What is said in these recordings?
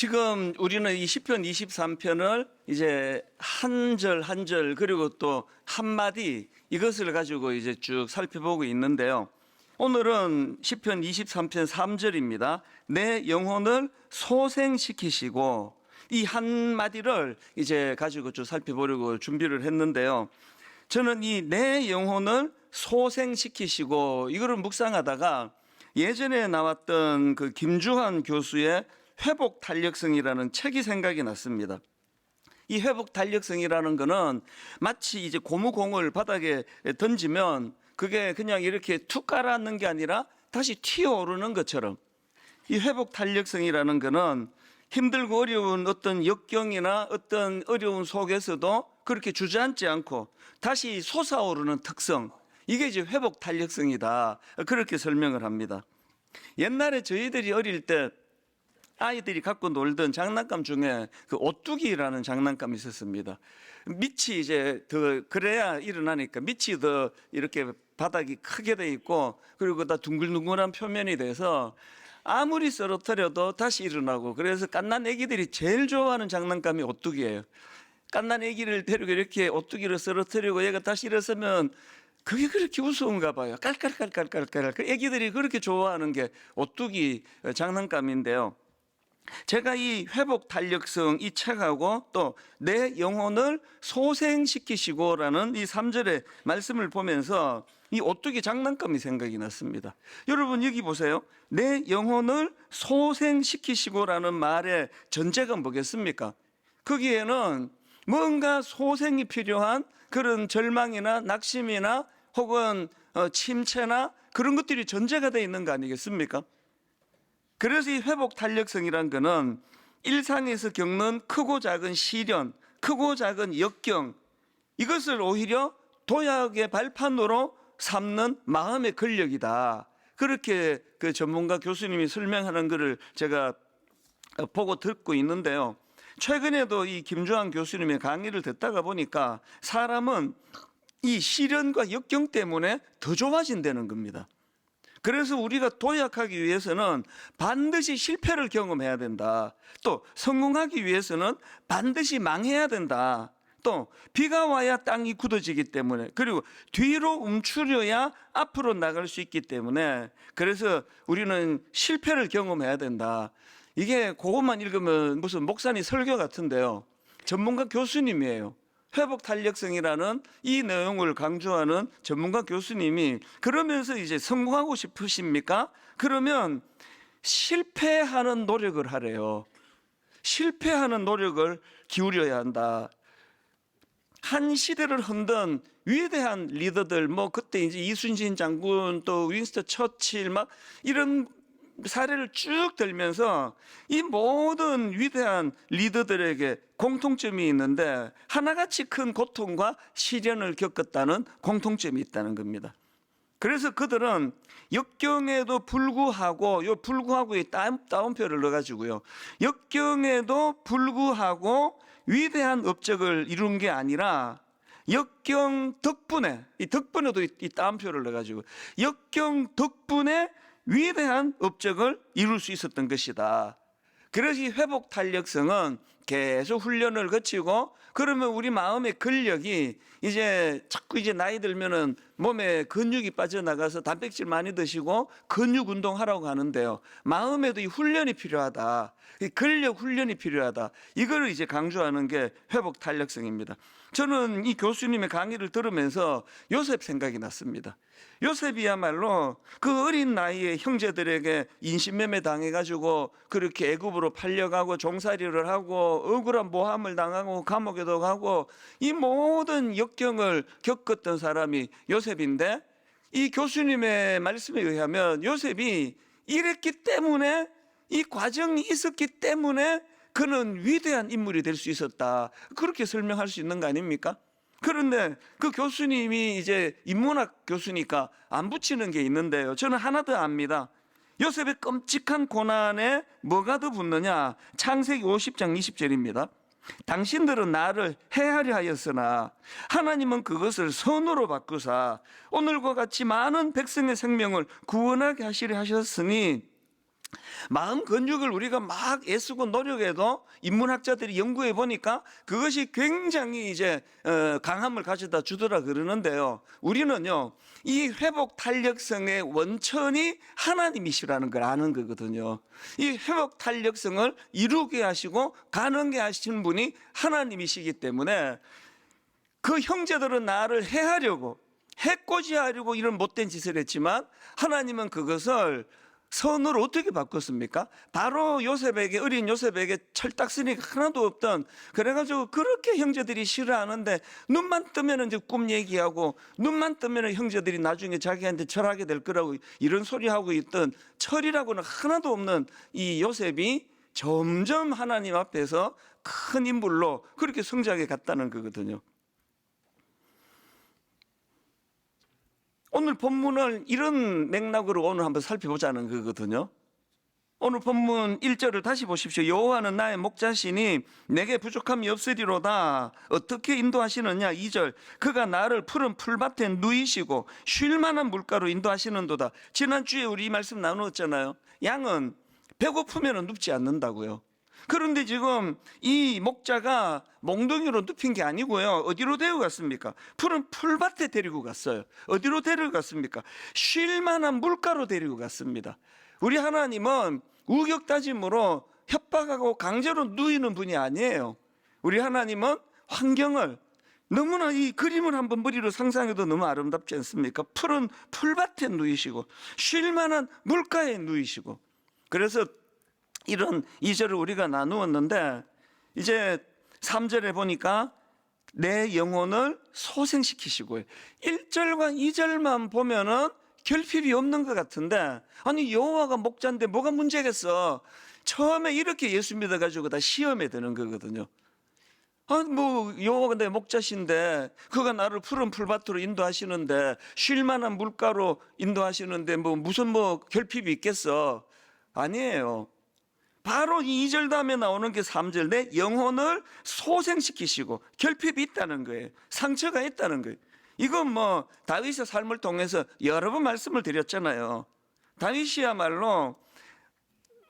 지금 우리는 이 시편 23편을 이제 한 절 한 절 그리고 또 한마디 이것을 가지고 이제 쭉 살펴보고 있는데요. 오늘은 시편 23편 3절입니다. 내 영혼을 소생시키시고, 이 한마디를 이제 가지고 쭉 살펴보려고 준비를 했는데요. 저는 이 내 영혼을 소생시키시고 이거를 묵상하다가 예전에 나왔던 그 김주환 교수의 회복 탄력성이라는 책이 생각이 났습니다. 이 회복 탄력성이라는 거는 마치 이제 고무공을 바닥에 던지면 그게 그냥 이렇게 툭 깔아앉는 게 아니라 다시 튀어오르는 것처럼, 이 회복 탄력성이라는 거는 힘들고 어려운 어떤 역경이나 어떤 어려운 속에서도 그렇게 주저앉지 않고 다시 솟아오르는 특성, 이게 이제 회복 탄력성이다, 그렇게 설명을 합니다. 옛날에 저희들이 어릴 때 아이들이 갖고 놀던 장난감 중에 그 오뚜기라는 장난감이 있었습니다. 밑이 이제 더 그래야 일어나니까 밑이 더 이렇게 바닥이 크게 돼 있고, 그리고 다 둥글둥글한 표면이 돼서 아무리 쓰러뜨려도 다시 일어나고, 그래서 갓난 애기들이 제일 좋아하는 장난감이 오뚜기예요. 갓난 애기를 데리고 이렇게 오뚜기를 쓰러뜨리고 얘가 다시 일어서면 그게 그렇게 우스운가 봐요. 깔깔깔깔깔깔. 그 애기들이 그렇게 좋아하는 게 오뚜기 장난감인데요. 제가 이 회복 탄력성 이 책하고 또 내 영혼을 소생시키시고라는 이 3절의 말씀을 보면서 이 오뚜기 장난감이 생각이 났습니다. 여러분 여기 보세요. 내 영혼을 소생시키시고라는 말의 전제가 뭐겠습니까? 거기에는 뭔가 소생이 필요한 그런 절망이나 낙심이나 혹은 침체나 그런 것들이 전제가 되어 있는 거 아니겠습니까? 그래서 이 회복 탄력성이란 거는 일상에서 겪는 크고 작은 시련, 크고 작은 역경, 이것을 오히려 도약의 발판으로 삼는 마음의 근력이다. 그렇게 그 전문가 교수님이 설명하는 것을 제가 보고 듣고 있는데요. 최근에도 이 김주환 교수님의 강의를 듣다가 보니까 사람은 이 시련과 역경 때문에 더 좋아진다는 겁니다. 그래서 우리가 도약하기 위해서는 반드시 실패를 경험해야 된다. 또 성공하기 위해서는 반드시 망해야 된다. 또 비가 와야 땅이 굳어지기 때문에, 그리고 뒤로 움츠려야 앞으로 나갈 수 있기 때문에, 그래서 우리는 실패를 경험해야 된다. 이게 그것만 읽으면 무슨 목사님 설교 같은데요. 전문가 교수님이에요. 회복 탄력성이라는 이 내용을 강조하는 전문가 교수님이 그러면서 이제 성공하고 싶으십니까? 그러면 실패하는 노력을 하래요. 실패하는 노력을 기울여야 한다. 한 시대를 흔든 위대한 리더들, 뭐 그때 이제 이순신 장군 또 윈스턴 처칠 막 이런 사례를 쭉 들면서 이 모든 위대한 리더들에게 공통점이 있는데 하나같이 큰 고통과 시련을 겪었다는 공통점이 있다는 겁니다. 그래서 그들은 역경에도 불구하고, 요 불구하고의 따옴표를 넣어가지고요, 역경에도 불구하고 위대한 업적을 이룬 게 아니라 역경 덕분에, 이 덕분에도 이 따옴표를 넣어가지고 역경 덕분에 위대한 업적을 이룰 수 있었던 것이다. 그래서 이 회복 탄력성은 계속 훈련을 거치고, 그러면 우리 마음의 근력이 이제 자꾸 이제 나이 들면은 몸에 근육이 빠져나가서 단백질 많이 드시고 근육 운동하라고 하는데요. 마음에도 이 훈련이 필요하다. 이 근력 훈련이 필요하다. 이거를 이제 강조하는 게 회복 탄력성입니다. 저는 이 교수님의 강의를 들으면서 요셉 생각이 났습니다. 요셉이야말로 그 어린 나이에 형제들에게 인신매매 당해가지고 그렇게 애굽으로 팔려가고 종살이를 하고 억울한 모함을 당하고 감옥에도 가고 이 모든 역경을 겪었던 사람이 요셉인데, 이 교수님의 말씀에 의하면 요셉이 이랬기 때문에, 이 과정이 있었기 때문에 그는 위대한 인물이 될 수 있었다. 그렇게 설명할 수 있는 거 아닙니까? 그런데 그 교수님이 이제 인문학 교수니까 안 붙이는 게 있는데요. 저는 하나 더 압니다. 요셉의 끔찍한 고난에 뭐가 더 붙느냐? 창세기 50장 20절입니다. 당신들은 나를 해하려 하였으나 하나님은 그것을 선으로 바꾸사 오늘과 같이 많은 백성의 생명을 구원하게 하시려 하셨으니 마음 근육을 우리가 막 애쓰고 노력해도 인문학자들이 연구해 보니까 그것이 굉장히 이제 강함을 가져다 주더라 그러는데요. 우리는요, 이 회복 탄력성의 원천이 하나님이시라는 걸 아는 거거든요. 이 회복 탄력성을 이루게 하시고 가능하게 하시는 분이 하나님이시기 때문에 그 형제들은 나를 해하려고, 해코지하려고 이런 못된 짓을 했지만 하나님은 그것을 선으로 어떻게 바꿨습니까? 바로 요셉에게, 어린 요셉에게 철딱서니가 하나도 없던, 그래가지고 그렇게 형제들이 싫어하는데 눈만 뜨면 이제 꿈 얘기하고 눈만 뜨면 형제들이 나중에 자기한테 절하게 될 거라고 이런 소리 하고 있던 철이라고는 하나도 없는 이 요셉이 점점 하나님 앞에서 큰 인물로 그렇게 성장해 갔다는 거거든요. 오늘 본문을 이런 맥락으로 오늘 한번 살펴보자는 거거든요. 오늘 본문 1절을 다시 보십시오. 여호와는 나의 목자시니 내게 부족함이 없으리로다. 어떻게 인도하시느냐? 2절, 그가 나를 푸른 풀밭에 누이시고 쉴 만한 물가로 인도하시는도다. 지난주에 우리 이 말씀 나누었잖아요. 양은 배고프면 눕지 않는다고요. 그런데 지금 이 목자가 몽둥이로 눕힌 게 아니고요. 어디로 데려갔습니까? 푸른 풀밭에 데리고 갔어요. 어디로 데려갔습니까? 쉴 만한 물가로 데리고 갔습니다. 우리 하나님은 우격다짐으로 협박하고 강제로 누이는 분이 아니에요. 우리 하나님은 환경을, 너무나 이 그림을 한번 머리로 상상해도 너무 아름답지 않습니까? 푸른 풀밭에 누이시고 쉴 만한 물가에 누이시고. 그래서 이런 2절을 우리가 나누었는데 이제 3절에 보니까 내 영혼을 소생시키시고요. 1절과 2절만 보면은 결핍이 없는 것 같은데, 아니 여호와가 목자인데 뭐가 문제겠어? 처음에 이렇게 예수 믿어가지고 다 시험에 드는 거거든요. 뭐 여호와가 내 목자신데 그가 나를 푸른 풀밭으로 인도하시는데 쉴 만한 물가로 인도하시는데 무슨 결핍이 있겠어? 아니에요. 바로 이 2절 다음에 나오는 게 3절, 내 영혼을 소생시키시고. 결핍이 있다는 거예요. 상처가 있다는 거예요. 이건 다윗의 삶을 통해서 여러 번 말씀을 드렸잖아요. 다윗이야말로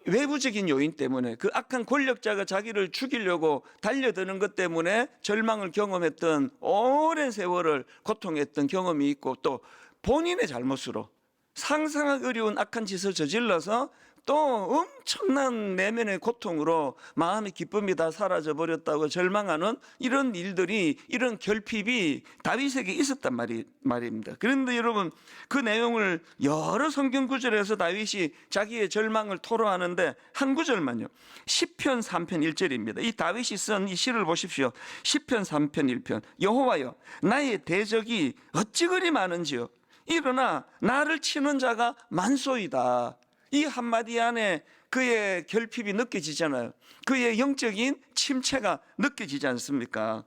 외부적인 요인 때문에, 그 악한 권력자가 자기를 죽이려고 달려드는 것 때문에 절망을 경험했던, 오랜 세월을 고통했던 경험이 있고, 또 본인의 잘못으로 상상하기 어려운 악한 짓을 저질러서 또 엄청난 내면의 고통으로 마음의 기쁨이 다 사라져 버렸다고 절망하는 이런 일들이, 이런 결핍이 다윗에게 있었단 말입니다. 그런데 여러분, 그 내용을 여러 성경 구절에서 다윗이 자기의 절망을 토로하는데 한 구절만요, 시편 3편 1절입니다. 이 다윗이 쓴 이 시를 보십시오. 시편 3편 1편, 여호와여 나의 대적이 어찌 그리 많은지요, 일어나 나를 치는 자가 만소이다. 이 한마디 안에 그의 결핍이 느껴지잖아요. 그의 영적인 침체가 느껴지지 않습니까?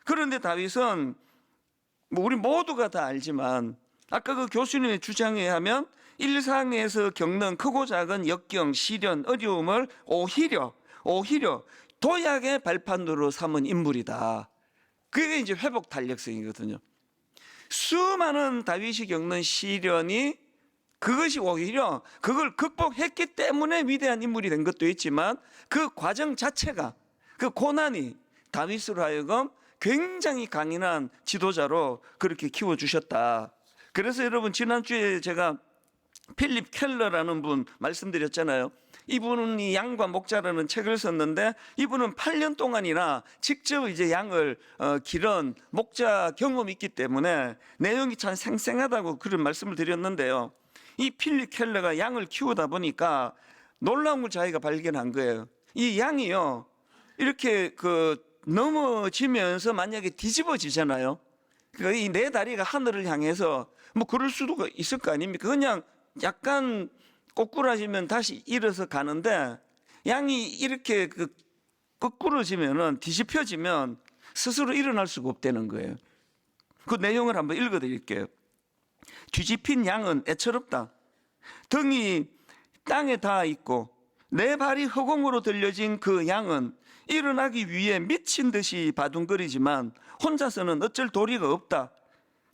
그런데 다윗은 우리 모두가 다 알지만, 아까 그 교수님의 주장에 하면 일상에서 겪는 크고 작은 역경, 시련, 어려움을 오히려 도약의 발판으로 삼은 인물이다. 그게 이제 회복 탄력성이거든요. 수많은 다윗이 겪는 시련이, 그것이 오히려 그걸 극복했기 때문에 위대한 인물이 된 것도 있지만, 그 과정 자체가, 그 고난이 다윗으로 하여금 굉장히 강인한 지도자로 그렇게 키워주셨다. 그래서 여러분, 지난주에 제가 필립 켈러라는 분 말씀드렸잖아요. 이분이 양과 목자라는 책을 썼는데, 이분은 8년 동안이나 직접 이제 양을 기른 목자 경험이 있기 때문에 내용이 참 생생하다고 그런 말씀을 드렸는데요. 이 필립 켈러가 양을 키우다 보니까 놀라운 걸 자기가 발견한 거예요. 이 양이요, 이렇게 넘어지면서 만약에 뒤집어지잖아요. 그러니까 이 네 다리가 하늘을 향해서 그럴 수도 있을 거 아닙니까? 그냥 약간 꼬꾸라지면 다시 일어서 가는데, 양이 이렇게 거꾸러지면은, 뒤집혀지면 스스로 일어날 수가 없다는 거예요. 그 내용을 한번 읽어 드릴게요. 뒤집힌 양은 애처롭다. 등이 땅에 닿아 있고 내 발이 허공으로 들려진 그 양은 일어나기 위해 미친 듯이 바둥거리지만 혼자서는 어쩔 도리가 없다.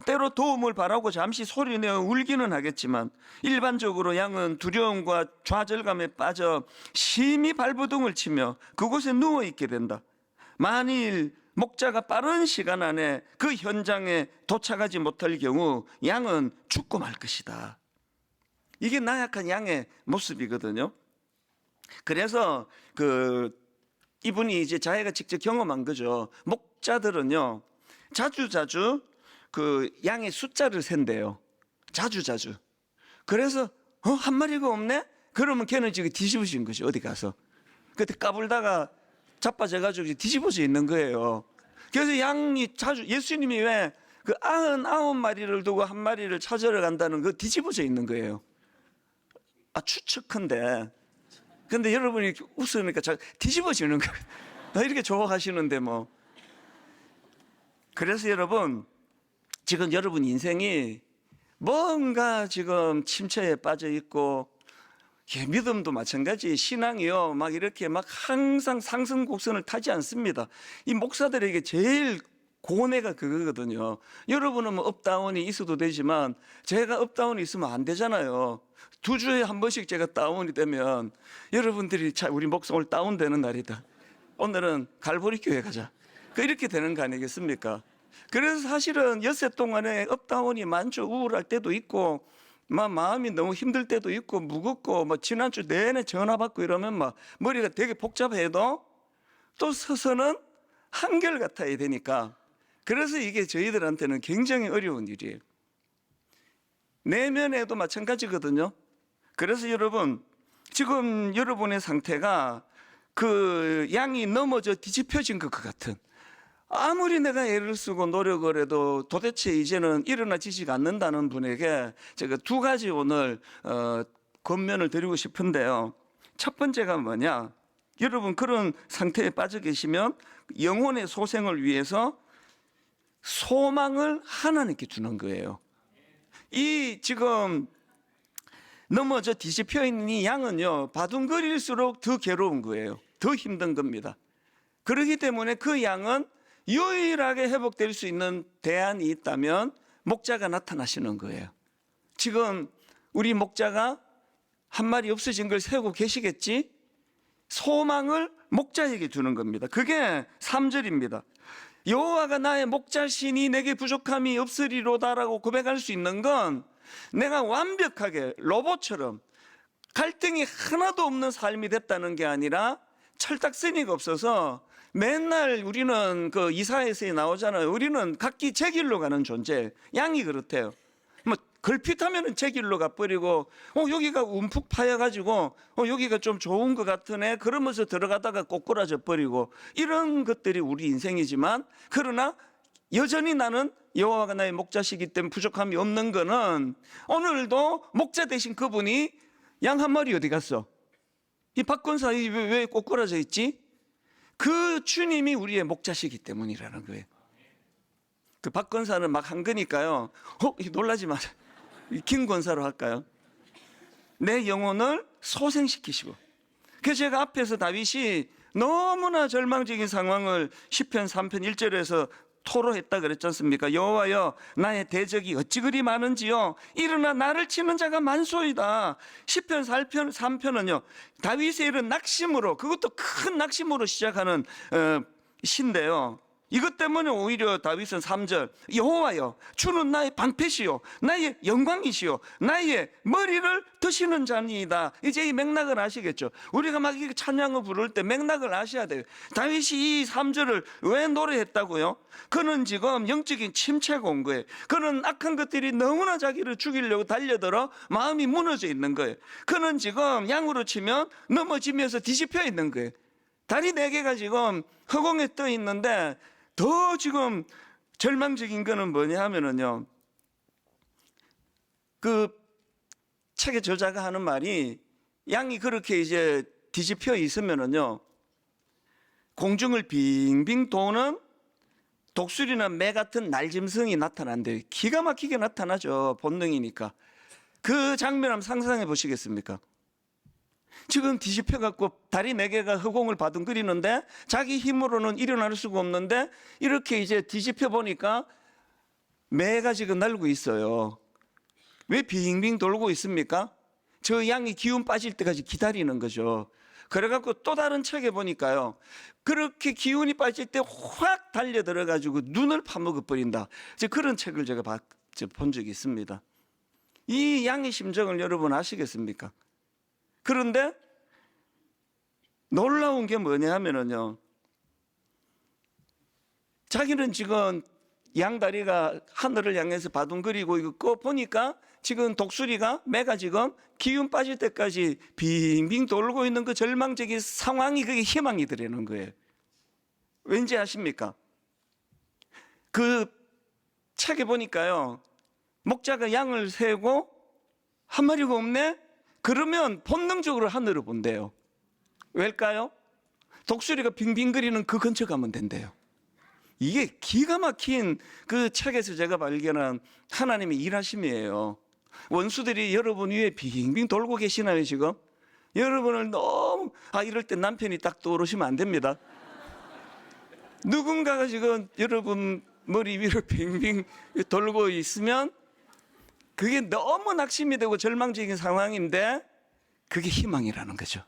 때로 도움을 바라고 잠시 소리내어 울기는 하겠지만 일반적으로 양은 두려움과 좌절감에 빠져 심히 발버둥을 치며 그곳에 누워 있게 된다. 만일 목자가 빠른 시간 안에 그 현장에 도착하지 못할 경우 양은 죽고 말 것이다. 이게 나약한 양의 모습이거든요. 그래서 이분이 이제 자기가 직접 경험한 거죠. 목자들은요, 자주 그 양의 숫자를 센대요. 자주. 그래서 한 마리가 없네? 그러면 걔는 지금 뒤집어진 거죠. 어디 가서. 그때 까불다가 자빠져가지고 뒤집어져 있는 거예요. 그래서 양이 예수님이 왜 그 99마리를 두고 한 마리를 찾으러 간다는 그 뒤집어져 있는 거예요. 추측한데. 근데 여러분이 웃으니까 뒤집어지는 거예요. 이렇게 좋아하시는데 뭐. 그래서 여러분, 지금 여러분 인생이 뭔가 지금 침체에 빠져 있고, 믿음도 마찬가지, 신앙이요, 막 이렇게 막 항상 상승 곡선을 타지 않습니다. 이 목사들에게 제일 고뇌가 그거거든요. 여러분은 뭐 업다운이 있어도 되지만 제가 업다운이 있으면 안 되잖아요. 2주에 한 번씩 제가 다운이 되면 여러분들이 우리 목사 오늘 다운되는 날이다. 오늘은 갈보리 교회 가자. 이렇게 되는 거 아니겠습니까? 그래서 사실은 엿새 동안에 업다운이 많죠. 우울할 때도 있고, 막 마음이 너무 힘들 때도 있고, 무겁고, 뭐 지난주 내내 전화 받고 이러면 막 머리가 되게 복잡해도 또 서서는 한결같아야 되니까. 그래서 이게 저희들한테는 굉장히 어려운 일이에요. 내면에도 마찬가지거든요. 그래서 여러분, 지금 여러분의 상태가 그 양이 넘어져 뒤집혀진 것 같은, 아무리 내가 애를 쓰고 노력을 해도 도대체 이제는 일어나지지가 않는다는 분에게 제가 2가지 오늘 권면을 드리고 싶은데요. 첫 번째가 뭐냐? 여러분 그런 상태에 빠져 계시면 영혼의 소생을 위해서 소망을 하나님께 주는 거예요. 이 지금 넘어져 뒤집혀 있는 이 양은요, 바둥거릴수록 더 괴로운 거예요. 더 힘든 겁니다. 그렇기 때문에 그 양은 유일하게 회복될 수 있는 대안이 있다면 목자가 나타나시는 거예요. 지금 우리 목자가 한 마리 없어진 걸 세우고 계시겠지? 소망을 목자에게 주는 겁니다. 그게 3절입니다. 여호와가 나의 목자시니 내게 부족함이 없으리로다라고 고백할 수 있는 건 내가 완벽하게 로봇처럼 갈등이 하나도 없는 삶이 됐다는 게 아니라 철딱서니가 없어서 맨날 우리는 그 이사야서에 나오잖아요. 우리는 각기 제 길로 가는 존재. 양이 그렇대요. 뭐 걸핏하면은 제 길로 가버리고, 여기가 움푹 파여가지고, 여기가 좀 좋은 것 같으네. 그러면서 들어가다가 꼬꾸라져 버리고, 이런 것들이 우리 인생이지만, 그러나 여전히 나는 여호와가 나의 목자시기 때문에 부족함이 없는 거는, 오늘도 목자 대신 그분이 양 한 마리 어디 갔어? 이 박권사 왜 꼬꾸라져 있지? 그 주님이 우리의 목자시기 때문이라는 거예요. 그 박권사는 막 한 거니까요. 놀라지 마세요. 김 권사로 할까요? 내 영혼을 소생시키시고. 그래서 제가 앞에서 다윗이 너무나 절망적인 상황을 시편 3편 1절에서 토로했다 그랬지 않습니까? 여호와여 나의 대적이 어찌 그리 많은지요. 일어나 나를 치는 자가 많소이다. 시편 3편은요 다윗의 이런 낙심으로, 그것도 큰 낙심으로 시작하는 시인데요, 이것 때문에 오히려 다윗은 3절 여호와여 주는 나의 방패시요 나의 영광이시요 나의 머리를 드시는 자니이다. 이제 이 맥락을 아시겠죠? 우리가 막 이렇게 찬양을 부를 때 맥락을 아셔야 돼요. 다윗이 이 3절을 왜 노래했다고요? 그는 지금 영적인 침체가 온 거예요. 그는 악한 것들이 너무나 자기를 죽이려고 달려들어 마음이 무너져 있는 거예요. 그는 지금 양으로 치면 넘어지면서 뒤집혀 있는 거예요. 다리 4개가 지금 허공에 떠 있는데 더 지금 절망적인 거는 뭐냐 하면은요, 그 책의 저자가 하는 말이, 양이 그렇게 이제 뒤집혀 있으면은요, 공중을 빙빙 도는 독수리나 매 같은 날짐승이 나타난대요. 기가 막히게 나타나죠. 본능이니까. 그 장면 한번 상상해 보시겠습니까? 지금 뒤집혀갖고 다리 4개가 허공을 매가 지금 날고 있어요. 왜 빙빙 돌고 있습니까? 저 양이 기운 빠질 때까지 기다리는 거죠. 그래갖고 또 다른 책에 보니까요, 그렇게 기운이 빠질 때 확 달려들어가지고 눈을 파먹어 버린다, 그런 책을 제가 본 적이 있습니다. 이 양의 심정을 여러분 아시겠습니까? 그런데 놀라운 게 뭐냐 하면은요, 자기는 지금 양다리가 하늘을 향해서 바둥거리고 있고, 보니까 지금 독수리가, 매가 지금 기운 빠질 때까지 빙빙 돌고 있는 그 절망적인 상황이, 그게 희망이 되는 거예요. 왠지 아십니까? 그 책에 보니까요, 목자가 양을 세고 한 마리가 없네? 그러면 본능적으로 하늘을 본대요. 왜일까요? 독수리가 빙빙거리는 그 근처 가면 된대요. 이게 기가 막힌 그 책에서 제가 발견한 하나님의 일하심이에요. 원수들이 여러분 위에 빙빙 돌고 계시나요 지금? 여러분을 너무 이럴 때 남편이 딱 떠오르시면 안 됩니다. 누군가가 지금 여러분 머리 위를 빙빙 돌고 있으면 그게 너무 낙심이 되고 절망적인 상황인데, 그게 희망이라는 거죠.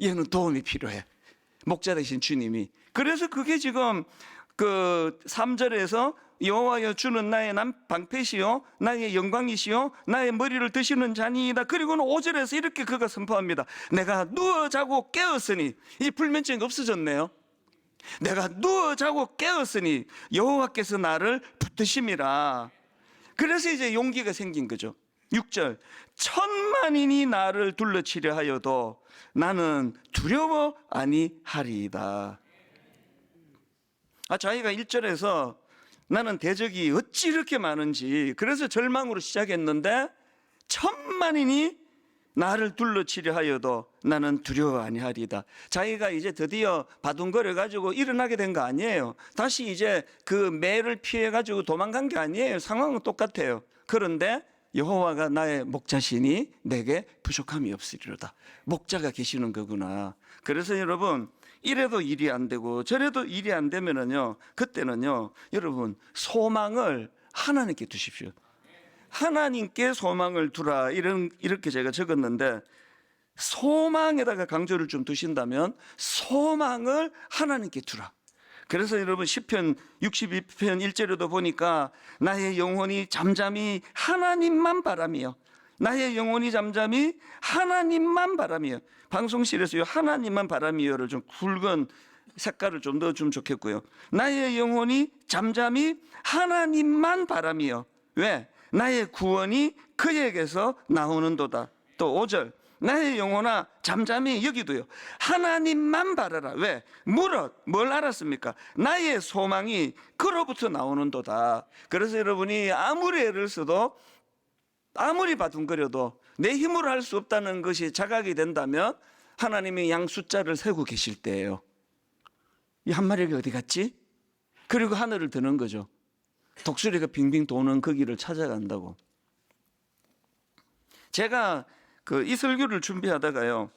얘는 도움이 필요해, 목자 되신 주님이. 그래서 그게 지금 그 3절에서 여호와여 주는 나의 방패시요 나의 영광이시요 나의 머리를 드시는 자니이다. 그리고는 5절에서 이렇게 그가 선포합니다. 내가 누워 자고 깨었으니, 이 불면증이 없어졌네요. 내가 누워 자고 깨었으니 여호와께서 나를 붙드심이라. 그래서 이제 용기가 생긴 거죠. 6절, 천만인이 나를 둘러치려 하여도 나는 두려워 아니하리이다. 자기가 1절에서 나는 대적이 어찌 이렇게 많은지, 그래서 절망으로 시작했는데, 천만인이 나를 둘러치려 하여도 나는 두려워 아니하리이다. 자기가 이제 드디어 바둥거려 가지고 일어나게 된 거 아니에요. 다시 이제 그 매를 피해 가지고 도망간 게 아니에요. 상황은 똑같아요. 그런데 여호와가 나의 목자시니 내게 부족함이 없으리로다. 목자가 계시는 거구나. 그래서 여러분, 이래도 일이 안 되고 저래도 일이 안 되면은요, 그때는요, 여러분 소망을 하나님께 두십시오. 하나님께 소망을 두라, 이렇게 제가 적었는데, 소망에다가 강조를 좀 두신다면 소망을 하나님께 두라. 그래서 여러분 시편 62편 1절에도 보니까 나의 영혼이 잠잠히 하나님만 바라며, 나의 영혼이 잠잠히 하나님만 바라며, 방송실에서 하나님만 바라며를 좀 굵은 색깔을 좀 넣어주면 좋겠고요. 나의 영혼이 잠잠히 하나님만 바라며, 왜? 나의 구원이 그에게서 나오는도다. 또 5절, 나의 영혼아 잠잠히, 여기도요, 하나님만 바라라. 왜? 무릇 뭘 알았습니까? 나의 소망이 그로부터 나오는도다. 그래서 여러분이 아무리 애를 써도, 아무리 바둥거려도 내 힘으로 할 수 없다는 것이 자각이 된다면, 하나님이 양 숫자를 세고 계실 때예요. 이 한 마리가 어디 갔지? 그리고 하늘을 드는 거죠. 독수리가 빙빙 도는 그 길을 찾아간다고. 제가 이 설교를 준비하다가요,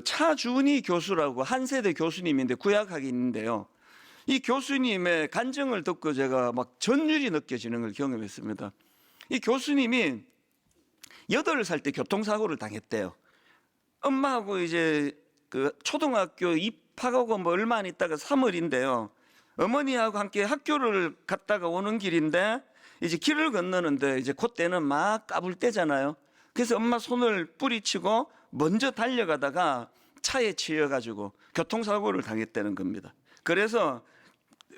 차준희 교수라고 한 세대 교수님인데 구약학이 있는데요, 이 교수님의 간증을 듣고 제가 막 전율이 느껴지는 걸 경험했습니다. 이 교수님이 8살 때 교통사고를 당했대요. 엄마하고 이제 초등학교 입학하고 얼마 안 있다가 3월인데요, 어머니하고 함께 학교를 갔다가 오는 길인데, 이제 길을 건너는데 이제 그때는 막 까불 때잖아요. 그래서 엄마 손을 뿌리치고 먼저 달려가다가 차에 치여가지고 교통사고를 당했다는 겁니다. 그래서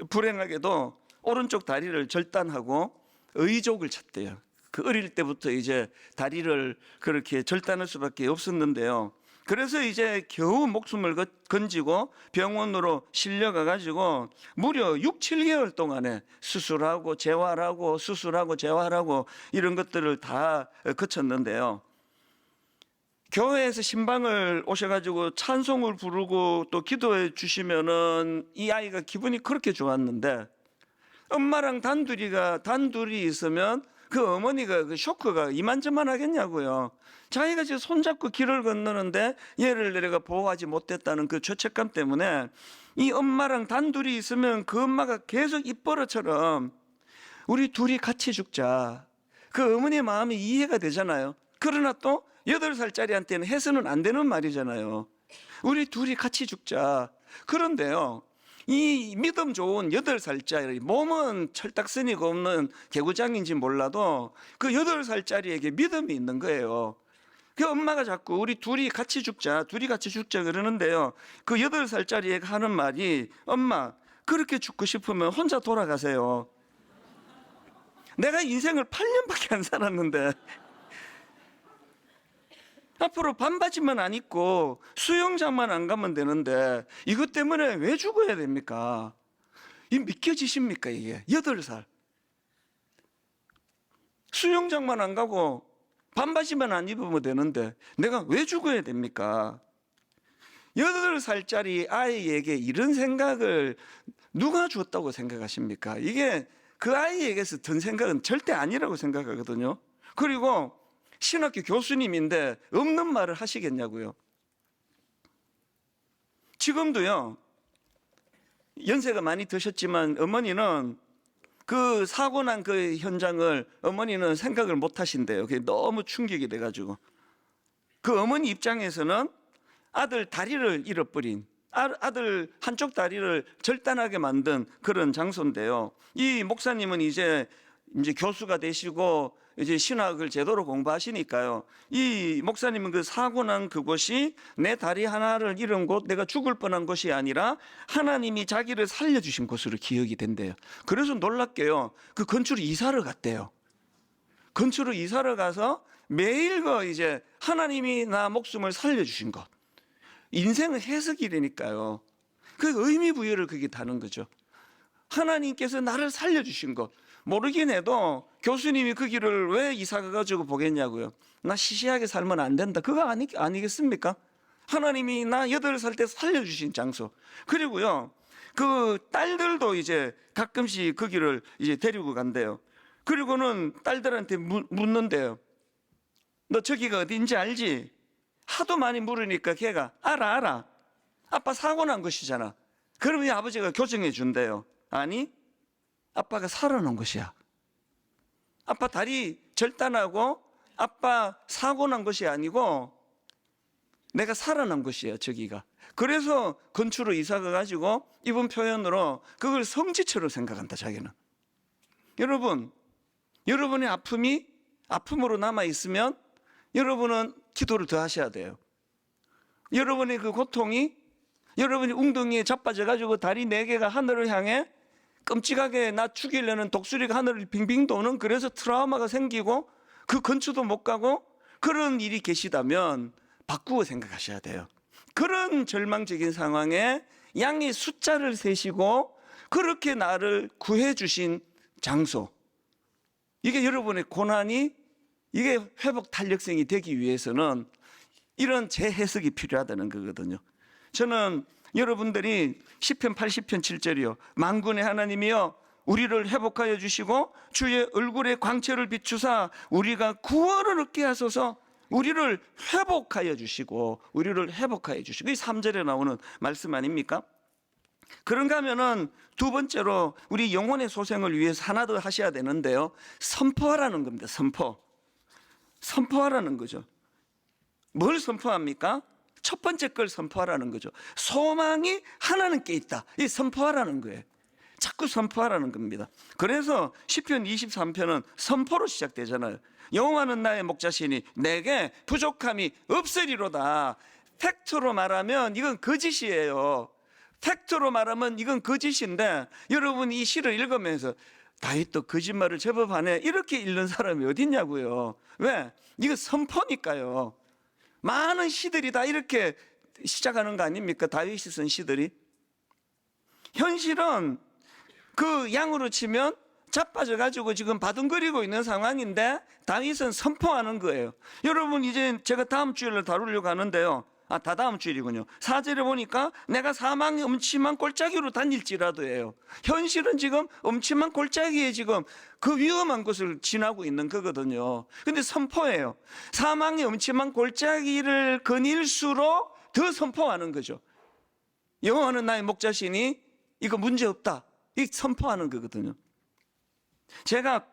불행하게도 오른쪽 다리를 절단하고 의족을 쳤대요. 어릴 때부터 이제 다리를 그렇게 절단할 수밖에 없었는데요. 그래서 이제 겨우 목숨을 건지고 병원으로 실려가 가지고 무려 6, 7개월 동안에 수술하고 재활하고 수술하고 재활하고 이런 것들을 다 거쳤는데요. 교회에서 신방을 오셔가지고 찬송을 부르고 또 기도해 주시면은 이 아이가 기분이 그렇게 좋았는데, 엄마랑 단둘이 있으면 그 어머니가 그 쇼크가 이만저만 하겠냐고요. 자기가 지금 손잡고 길을 건너는데 얘를 내가 보호하지 못했다는 그 죄책감 때문에 이 엄마랑 단둘이 있으면 그 엄마가 계속 입버릇처럼 우리 둘이 같이 죽자. 그 어머니의 마음이 이해가 되잖아요. 그러나 또 8살짜리한테는 해서는 안 되는 말이잖아요. 우리 둘이 같이 죽자. 그런데요, 이 믿음 좋은 8살짜리, 몸은 철딱서니가 없는 개구장인지 몰라도 그 8살짜리에게 믿음이 있는 거예요. 그 엄마가 자꾸 우리 둘이 같이 죽자, 둘이 같이 죽자 그러는데요, 그 8살짜리가 하는 말이, 엄마, 그렇게 죽고 싶으면 혼자 돌아가세요. 내가 인생을 8년밖에 안 살았는데 앞으로 반바지만 안 입고 수영장만 안 가면 되는데 이것 때문에 왜 죽어야 됩니까? 이 믿겨지십니까? 이게 8살 수영장만 안 가고 반바지만 안 입으면 되는데 내가 왜 죽어야 됩니까? 8살짜리 아이에게 이런 생각을 누가 줬다고 생각하십니까? 이게 그 아이에게서 든 생각은 절대 아니라고 생각하거든요. 그리고 신학교 교수님인데 없는 말을 하시겠냐고요. 지금도요, 연세가 많이 드셨지만 어머니는 그 사고 난 그 현장을 어머니는 생각을 못 하신대요. 그게 너무 충격이 돼가지고. 그 어머니 입장에서는 아들 다리를 잃어버린, 아들 한쪽 다리를 절단하게 만든 그런 장소인데요. 이 목사님은 이제 교수가 되시고 이제 신학을 제대로 공부하시니까요. 이 목사님은 그 사고 난 그곳이 내 다리 하나를 잃은 곳, 내가 죽을 뻔한 곳이 아니라 하나님이 자기를 살려주신 곳으로 기억이 된대요. 그래서 놀랍게요, 그 건축으로 이사를 갔대요. 건축으로 이사를 가서 매일 그 이제 하나님이 나 목숨을 살려주신 것, 인생은 해석이라니까요. 그 의미 부여를 그게 다는 거죠. 하나님께서 나를 살려주신 것, 모르긴 해도 교수님이 그 길을 왜 이사 가가지고 보겠냐고요. 나 시시하게 살면 안 된다. 그거 아니겠습니까? 하나님이 나 8살 때 살려주신 장소. 그리고요, 그 딸들도 이제 가끔씩 그 길을 이제 데리고 간대요. 그리고는 딸들한테 묻는데요. 너 저기가 어딘지 알지? 하도 많이 물으니까 걔가 알아. 아빠 사고 난 것이잖아. 그러면 아버지가 교정해 준대요. 아니, 아빠가 살아난 것이야. 아빠 다리 절단하고 아빠 사고 난 것이 아니고 내가 살아난 것이에요, 저기가. 그래서 건축으로 이사가 가지고 이번 표현으로 그걸 성지처럼 생각한다, 자기는. 여러분, 여러분의 아픔이 아픔으로 남아있으면 여러분은 기도를 더 하셔야 돼요. 여러분의 그 고통이 여러분이 웅덩이에 자빠져가지고 다리 4개가 하늘을 향해 끔찍하게 나 죽이려는 독수리가 하늘을 빙빙 도는, 그래서 트라우마가 생기고 그 근처도 못 가고 그런 일이 계시다면 바꾸어 생각하셔야 돼요. 그런 절망적인 상황에 양의 숫자를 세시고 그렇게 나를 구해 주신 장소, 이게 여러분의 고난이 이게 회복 탄력성이 되기 위해서는 이런 재해석이 필요하다는 거거든요. 저는 여러분들이 시편 80편 7절이요. 만군의 하나님이여 우리를 회복하여 주시고 주의 얼굴에 광채를 비추사 우리가 구원을 얻게 하소서. 우리를 회복하여 주시고 우리를 회복하여 주시고, 이 3절에 나오는 말씀 아닙니까? 그런가 하면은 두 번째로 우리 영혼의 소생을 위해서 하나 더 하셔야 되는데요, 선포하라는 겁니다. 선포하라는 거죠. 뭘 선포합니까? 첫 번째 걸 선포하라는 거죠. 소망이 하나님께 있다. 이 선포하라는 거예요. 자꾸 선포하라는 겁니다. 그래서 시편 23편은 선포로 시작되잖아요. 여호와는 나의 목자시니 내게 부족함이 없으리로다. 팩트로 말하면 이건 거짓이에요. 팩트로 말하면 이건 거짓인데, 여러분 이 시를 읽으면서 다윗도 거짓말을 제법 하네, 이렇게 읽는 사람이 어딨냐고요. 왜? 이거 선포니까요. 많은 시들이 다 이렇게 시작하는 거 아닙니까? 다윗이 쓴 시들이. 현실은 그 양으로 치면 자빠져가지고 지금 바둥거리고 있는 상황인데 다윗은 선포하는 거예요. 여러분, 이제 제가 다음 주일을 다루려고 하는데요, 다다음 주일이군요. 4절에 보니까 내가 사망의 음침한 골짜기로 다닐지라도예요. 현실은 지금 음침한 골짜기에 지금 그 위험한 곳을 지나고 있는 거거든요. 근데 선포예요. 사망의 음침한 골짜기를 거닐수록 더 선포하는 거죠. 여호와는 나의 목자시니 이거 문제 없다, 이 선포하는 거거든요. 제가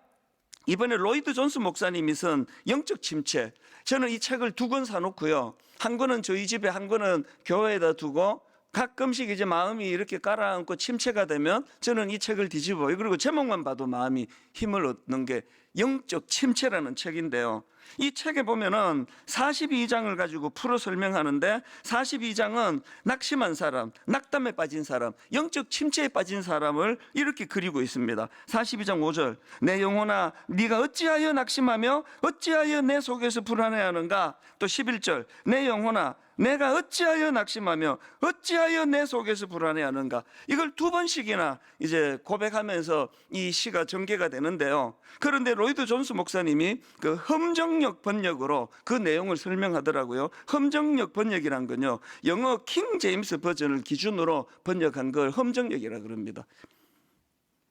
이번에 로이드 존스 목사님이 쓴 영적 침체, 저는 이 책을 2권 사놓고요. 한 권은 저희 집에, 한 권은 교회에다 두고 가끔씩 이제 마음이 이렇게 가라앉고 침체가 되면 저는 이 책을 뒤집어요. 그리고 제목만 봐도 마음이 힘을 얻는 게 영적 침체라는 책인데요. 이 책에 보면은 42장을 가지고 풀어 설명하는데, 42장은 낙심한 사람, 낙담에 빠진 사람, 영적 침체에 빠진 사람을 이렇게 그리고 있습니다. 42장 5절, 내 영혼아 네가 어찌하여 낙심하며 어찌하여 내 속에서 불안해하는가. 또 11절, 내 영혼아 내가 어찌하여 낙심하며 어찌하여 내 속에서 불안해하는가. 이걸 2번씩이나 이제 고백하면서 이 시가 전개가 되는데요. 그런데 로이드 존스 목사님이 그 험정역 번역으로 그 내용을 설명하더라고요. 험정역 번역이란 건요, 영어 킹 제임스 버전을 기준으로 번역한 걸 험정역이라 그럽니다.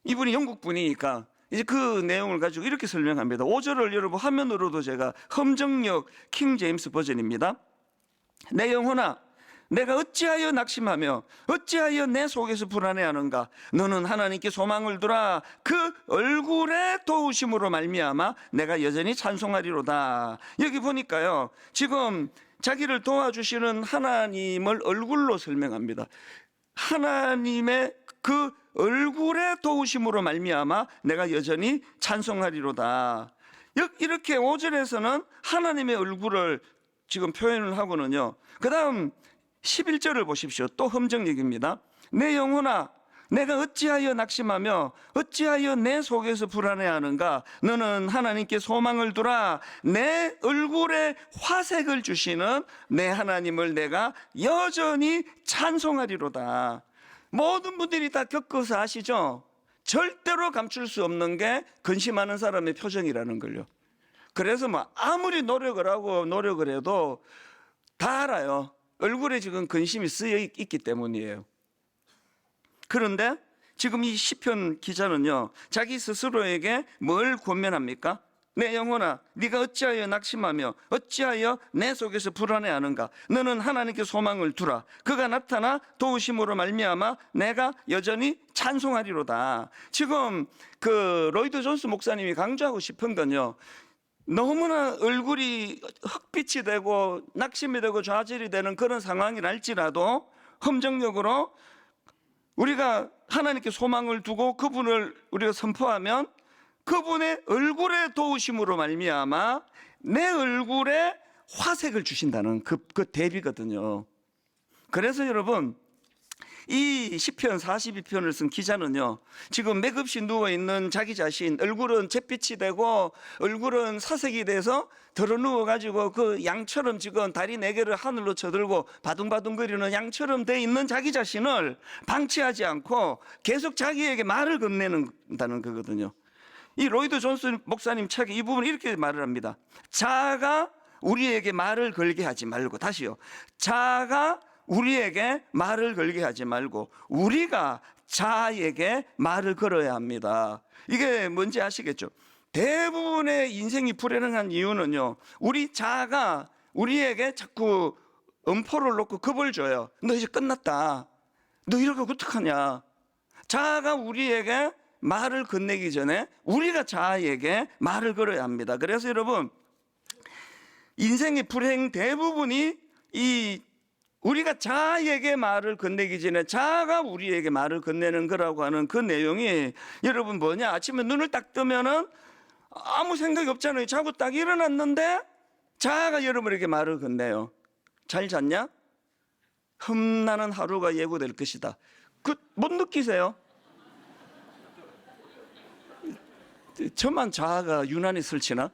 이분이 영국 분이니까 이제 그 내용을 가지고 이렇게 설명합니다. 5절을 여러분 화면으로도 제가, 험정역 킹 제임스 버전입니다. 내 영혼아 내가 어찌하여 낙심하며 어찌하여 내 속에서 불안해하는가. 너는 하나님께 소망을 두라. 그 얼굴의 도우심으로 말미암아 내가 여전히 찬송하리로다. 여기 보니까요, 지금 자기를 도와주시는 하나님을 얼굴로 설명합니다. 하나님의 그 얼굴의 도우심으로 말미암아 내가 여전히 찬송하리로다. 이렇게 5절에서는 하나님의 얼굴을 지금 표현을 하고는요, 그 다음 11절을 보십시오. 또 험정역입니다. 내 영혼아 내가 어찌하여 낙심하며 어찌하여 내 속에서 불안해하는가. 너는 하나님께 소망을 두라. 내 얼굴에 화색을 주시는 내 하나님을 내가 여전히 찬송하리로다. 모든 분들이 다 겪어서 아시죠? 절대로 감출 수 없는 게 근심하는 사람의 표정이라는 걸요. 그래서 뭐 아무리 노력을 하고 노력을 해도 다 알아요. 얼굴에 지금 근심이 쓰여 있기 때문이에요. 그런데 지금 이 시편 기자는요, 자기 스스로에게 뭘 권면합니까? 내 영혼아 네가 어찌하여 낙심하며 어찌하여 내 속에서 불안해하는가. 너는 하나님께 소망을 두라. 그가 나타나 도우심으로 말미암아 내가 여전히 찬송하리로다. 지금 그 로이드 존스 목사님이 강조하고 싶은 건요, 너무나 얼굴이 흑빛이 되고 낙심이 되고 좌절이 되는 그런 상황이 날지라도 험정역으로 우리가 하나님께 소망을 두고 그분을 우리가 선포하면 그분의 얼굴의 도우심으로 말미암아 내 얼굴에 화색을 주신다는 그 대비거든요. 그래서 여러분, 이 시편 42편을 쓴 기자는요, 지금 맥없이 누워있는 자기 자신, 얼굴은 잿빛이 되고 얼굴은 사색이 돼서 들어 누워가지고 그 양처럼 지금 다리 4개를 하늘로 쳐들고 바둥바둥거리는 양처럼 돼 있는 자기 자신을 방치하지 않고 계속 자기에게 말을 건네는다는 거거든요. 이 로이드 존스 목사님 책에 이 부분 이렇게 말을 합니다. 자아가 우리에게 말을 걸게 하지 말고, 다시요, 자아가 우리에게 말을 걸게 하지 말고 우리가 자아에게 말을 걸어야 합니다. 이게 뭔지 아시겠죠? 대부분의 인생이 불행한 이유는요, 우리 자아가 우리에게 자꾸 엄포를 놓고 겁을 줘요. 너 이제 끝났다. 너 이러고 어떡하냐. 자아가 우리에게 말을 건네기 전에 우리가 자아에게 말을 걸어야 합니다. 그래서 여러분, 인생의 불행 대부분이 우리가 자아에게 말을 건네기 전에 자아가 우리에게 말을 건네는 거라고 하는 그 내용이 여러분 뭐냐? 아침에 눈을 딱 뜨면은 아무 생각이 없잖아요. 자고 딱 일어났는데 자아가 여러분에게 말을 건네요. 잘 잤냐? 험난한 하루가 예고될 것이다. 못 느끼세요? 저만 자아가 유난히 설치나?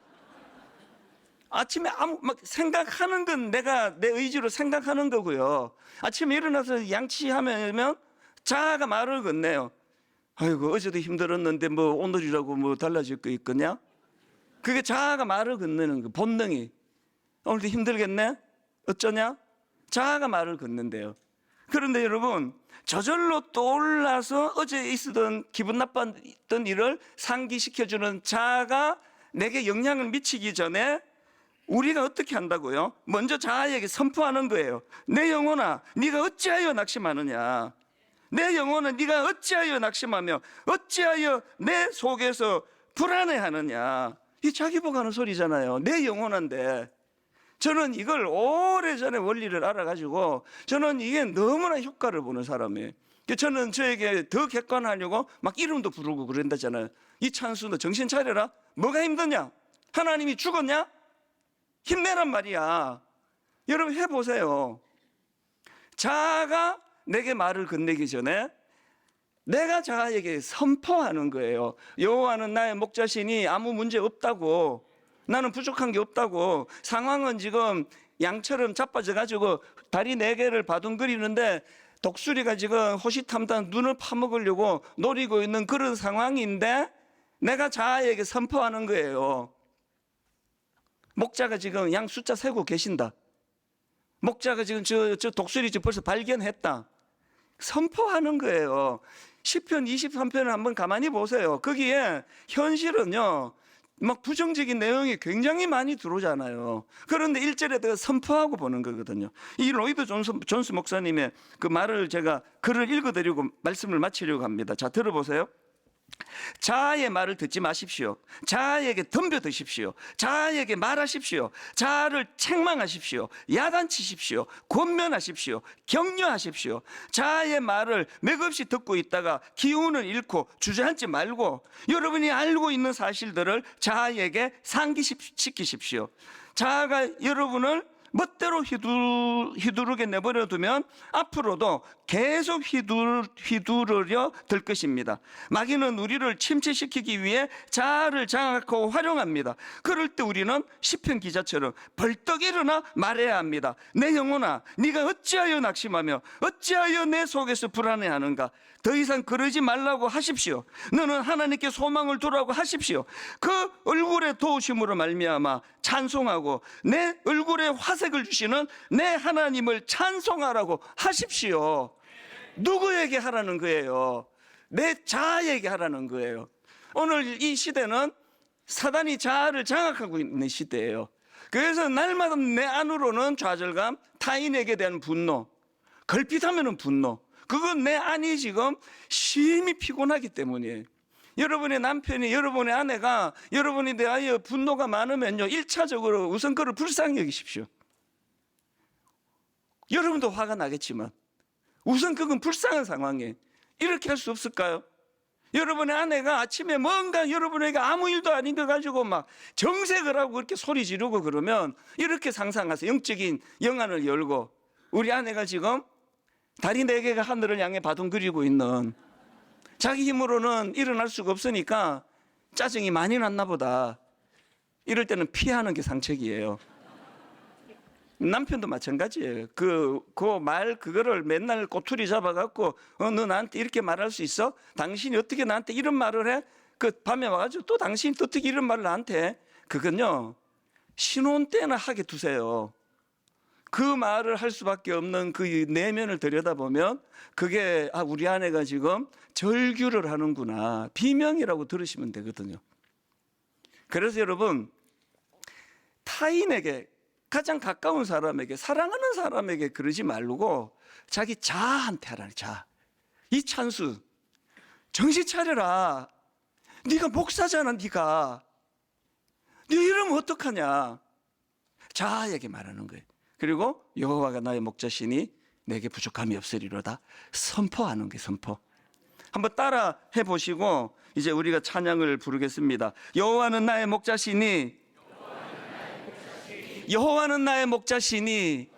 아침에 막 생각하는 건 내가 내 의지로 생각하는 거고요. 아침에 일어나서 양치하면 자아가 말을 건네요. 아이고 어제도 힘들었는데 뭐 오늘이라고 뭐 달라질 거 있겠냐? 그게 자아가 말을 건네는 거, 본능이. 오늘도 힘들겠네? 어쩌냐? 자아가 말을 건넨대요. 그런데 여러분, 저절로 떠올라서 어제 있었던 기분 나빴던 일을 상기시켜주는 자아가 내게 영향을 미치기 전에 우리가 어떻게 한다고요? 먼저 자아에게 선포하는 거예요. 내 영혼아 네가 어찌하여 낙심하느냐. 내 영혼아 네가 어찌하여 낙심하며 어찌하여 내 속에서 불안해하느냐. 이 자기 보고하는 소리잖아요. 내 영혼한데. 저는 이걸 오래전에 원리를 알아가지고 저는 이게 너무나 효과를 보는 사람이에요. 저는 저에게 더 객관하려고 막 이름도 부르고 그런다잖아요. 이찬수 너 정신 차려라. 뭐가 힘드냐? 하나님이 죽었냐? 힘내란 말이야. 여러분 해보세요. 자아가 내게 말을 건네기 전에 내가 자아에게 선포하는 거예요. 여호와는 나의 목자시니 아무 문제 없다고, 나는 부족한 게 없다고, 상황은 지금 양처럼 자빠져 가지고 다리 4개를 바둥거리는데 독수리가 지금 호시탐탐 눈을 파먹으려고 노리고 있는 그런 상황인데 내가 자아에게 선포하는 거예요. 목자가 지금 양 숫자 세고 계신다. 목자가 지금 저 독수리 지금 벌써 발견했다. 선포하는 거예요. 시편 23편을 한번 가만히 보세요. 거기에 현실은요, 막 부정적인 내용이 굉장히 많이 들어오잖아요. 그런데 1절에 선포하고 보는 거거든요. 이 로이드 존스 목사님의 그 말을 제가 글을 읽어드리고 말씀을 마치려고 합니다. 자, 들어보세요. 자아의 말을 듣지 마십시오. 자아에게 덤벼드십시오. 자아에게 말하십시오. 자아를 책망하십시오. 야단치십시오. 권면하십시오. 격려하십시오. 자아의 말을 맥없이 듣고 있다가 기운을 잃고 주저앉지 말고 여러분이 알고 있는 사실들을 자아에게 상기시키십시오. 자아가 여러분을 멋대로 휘두르게 내버려 두면 앞으로도 계속 휘두르려 들 것입니다. 마귀는 우리를 침체시키기 위해 자아를 장악하고 활용합니다. 그럴 때 우리는 시편 기자처럼 벌떡 일어나 말해야 합니다. 내 영혼아, 네가 어찌하여 낙심하며 어찌하여 내 속에서 불안해하는가. 더 이상 그러지 말라고 하십시오. 너는 하나님께 소망을 두라고 하십시오. 그 얼굴의 도우심으로 말미암아 찬송하고 내 얼굴에 화색을 주시는 내 하나님을 찬송하라고 하십시오. 누구에게 하라는 거예요? 내 자아에게 하라는 거예요. 오늘 이 시대는 사단이 자아를 장악하고 있는 시대예요. 그래서 날마다 내 안으로는 좌절감, 타인에게 대한 분노, 걸핏하면 분노, 그건 내 안이 지금 심히 피곤하기 때문이에요. 여러분의 남편이, 여러분의 아내가 여러분에 대하여 분노가 많으면요, 1차적으로 우선 그를 불쌍히 여기십시오. 여러분도 화가 나겠지만 우선 그건 불쌍한 상황이에요. 이렇게 할 수 없을까요? 여러분의 아내가 아침에 뭔가 여러분에게 아무 일도 아닌 거 가지고 막 정색을 하고 그렇게 소리 지르고 그러면 이렇게 상상하세요. 영적인 영안을 열고 우리 아내가 지금 다리 4개가 하늘을 향해 바둥거리고 있는, 자기 힘으로는 일어날 수가 없으니까 짜증이 많이 났나 보다. 이럴 때는 피하는 게 상책이에요. 남편도 마찬가지예요. 그거를 맨날 꼬투리 잡아갖고 너 나한테 이렇게 말할 수 있어? 당신이 어떻게 나한테 이런 말을 해? 그 밤에 와가지고 또 당신이 어떻게 이런 말을 나한테 해? 그건요, 신혼 때나 하게 두세요. 그 말을 할 수밖에 없는 그 내면을 들여다보면 그게 우리 아내가 지금 절규를 하는구나, 비명이라고 들으시면 되거든요. 그래서 여러분, 타인에게, 가장 가까운 사람에게, 사랑하는 사람에게 그러지 말고 자기 자아한테 하라는. 자아. 이찬수, 정신 차려라. 네가 목사잖아. 네가 이러면 어떡하냐. 자아에게 말하는 거예요. 그리고 여호와가 나의 목자시니 내게 부족함이 없으리로다. 선포하는 게 선포. 한번 따라 해보시고 이제 우리가 찬양을 부르겠습니다. 여호와는 나의 목자시니, 여호와는 나의 목자시니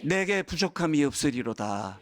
내게 부족함이 없으리로다.